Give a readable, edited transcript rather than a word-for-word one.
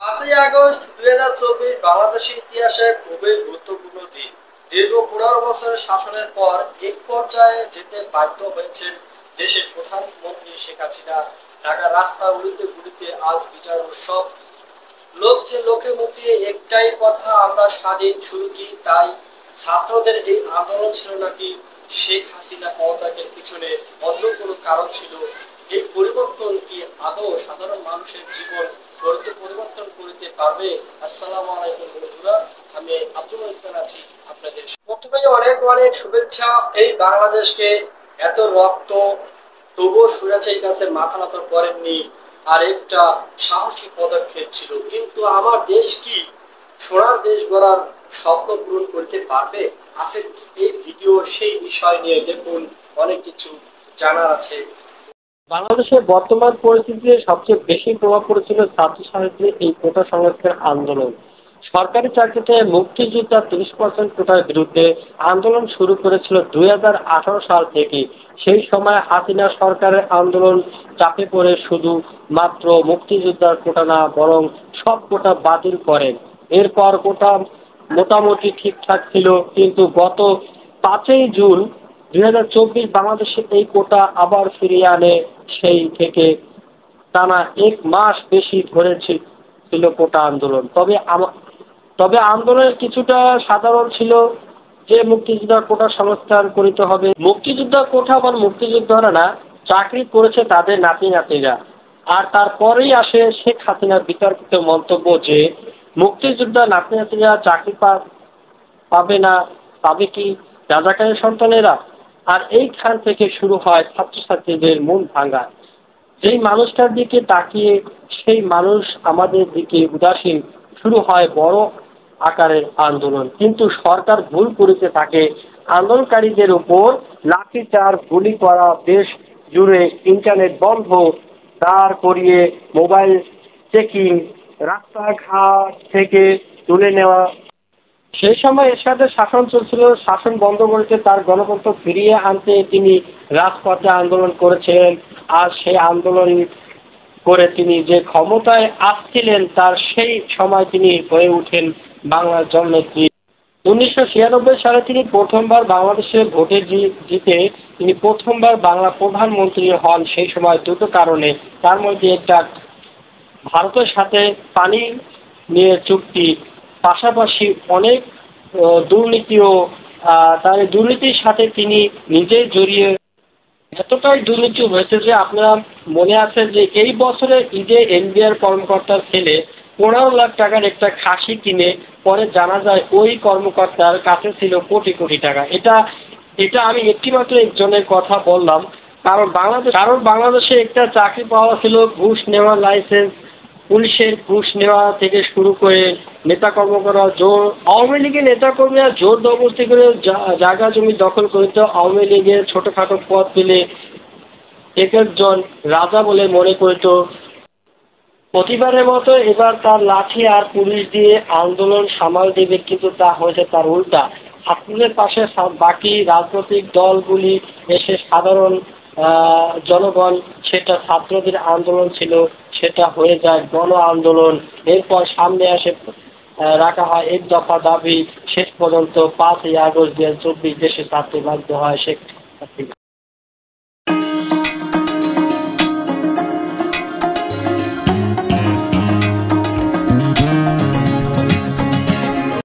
5ই August 2024 বাংলাদেশের ইতিহাসে খুবই গুরুত্বপূর্ণ দিন। দীর্ঘ 15 বছরের শাসনের পর এক পর্যায়ে যেতে বাধ্য হয়েছেন দেশের প্রধানমন্ত্রী শেখ হাসিনা। ঢাকার রাস্তা গুলিতে গুলিতে আজ বিচার উৎসব। লোকে মুখে একটাই কথা, আমরা স্বাধীন। শুরু কি তাই? ছাত্রদের এই আন্দোলন ছিল নাকি শেখ হাসিনা পদত্যাগের পিছনে অন্য কোনো কারণ ছিল? এই পরিবর্তন কি আদৌ সাধারণ মানুষের জীবন পরিবর্তন করতে পারবে? আসসালামু আলাইকুম বন্ধুরা, আমি আব্দুল ইসলাম আছি আপনাদের। প্রথমে অনেক অনেক শুভেচ্ছা। এই বাংলাদেশকে এত রক্ত, তবুও স্বৈরাচারীর কাছে মাথা নত করেননি। আর একটা সাহসী পদক্ষেপ ছিল। কিন্তু আমার দেশ কি সোনার দেশ গড়ার স্বপ্ন পূরণ করতে পারবে? আছে এই ভিডিও সেই বিষয় নিয়ে দেখুন, অনেক কিছু জানার আছে। বাংলাদেশের বর্তমান পরিস্থিতিতে সবচেয়ে বেশি প্রভাব পড়েছিল ছাত্র সাহিত্যের এই কোটা সংস্কার আন্দোলন। সরকারি চাকরিতে মুক্তিযোদ্ধা 30% কোটার বিরুদ্ধে আন্দোলন শুরু করেছিল 2018 সাল থেকে। সেই সময় হাসিনা সরকারের আন্দোলন চাপে পড়ে শুধু মাত্র মুক্তিযোদ্ধার কোটা না, বরং সব কোটা বাতিল করেন। এরপর কোটা মোটামুটি ঠিকঠাক ছিল, কিন্তু গত 5ই জুন 2024 বাংলাদেশে এই কোটা আবার ফিরিয়ে আনে। সেই থেকে টানা 1 মাস বেশি ধরে ছিল কোটা আন্দোলন। তবে আন্দোলনের কিছুটা সাধারণ ছিল যে মুক্তিযোদ্ধা কোটা সংস্কার করিতে হবে। মুক্তিযোদ্ধা কোটা বা মুক্তিযোদ্ধারা না, চাকরি করেছে তাদের নাতি নাতিরা। আর তারপরেই আসে শেখ হাসিনার বিতর্কিত মন্তব্য যে মুক্তিযোদ্ধা নাতি নাতিরা চাকরি পাবে না, পাবে কি রাজাকারের সন্তানেরা? আর এইখান থেকে শুরু হয় ছাত্রছাত্রীদের মন ভাঙা। যেই মানুষটার দিকে তাকিয়ে সেই মানুষ আমাদের দিকে উদাসীন, শুরু হয় বড় আকারের আন্দোলন। কিন্তু সরকার ভুল করেছে থাকে। আন্দোলনকারীদের উপর লাঠিচার্জ, গুলি করা, দেশ জুড়ে ইন্টারনেট বন্ধ, দাঁড় করিয়ে মোবাইল চেকিং, রাস্তাঘাট থেকে তুলে নেওয়া। সেই সময় এরশাদের শাসন চলছিল। শাসন বন্ধ করতে, তার গণতন্ত্র ফিরিয়ে আনতে তিনি রাজপথে আন্দোলন করেছিলেন। আর সেই আন্দোলন করে তিনি যে ক্ষমতায় আসছিলেন, তার সেই সময় তিনি হয়ে ওঠেন বাংলার জননেত্রী। 1996 সালে তিনি প্রথমবার বাংলাদেশে ভোটে জিতে তিনি প্রথমবার বাংলা প্রধানমন্ত্রী হন। সেই সময় দুটো কারণে, তার মধ্যে একটা ভারতের সাথে পানি নিয়ে চুক্তি, পাশাপাশি অনেক দুর্নীতিও। তার দুর্নীতির সাথে তিনি নিজেই জড়িয়ে। এতটাই দুর্নীতি হয়েছে যে আপনারা মনে আছে যে এই বছরের ঈদে এনবিআর কর্মকর্তার ছেলে 15 লাখ টাকার একটা খাসি কিনে পরে জানা যায় ওই কর্মকর্তার কাছে ছিল কোটি কোটি টাকা। এটা আমি একটিমাত্র একজনের কথা বললাম। কারণ বাংলাদেশে একটা চাকরি পাওয়া ছিল ঘুষ নেওয়ার লাইসেন্স, পুলিশের ঘুষ নেওয়া থেকে শুরু করে নেতা কর্মকর্তা আওয়ামী লীগের নেতাকর্মীরা জোর জবরদস্তি করে জায়গা জমি দখল করিত। আওয়ামী লীগের ছোটখাটো পদ পেলে এক একজন রাজা বলে মনে করিত। প্রতিবারের মতো এবার তার লাঠি আর পুলিশ দিয়ে আন্দোলন সামাল দেবে, কিন্তু তা হয়েছে তার উল্টা। ছাত্রদের পাশে বাকি রাজনৈতিক দলগুলি এসে সাধারণ জনগণ, সেটা ছাত্রদের আন্দোলন ছিল, সেটা হয়ে যায় গণ আন্দোলন। এরপর সামনে আসে রাখা হয় এক দফা দাবি। শেষ পর্যন্ত 5ই আগস্ট 2024 দেশে ছাড়তে বাধ্য হয় শেখ হাসিনা।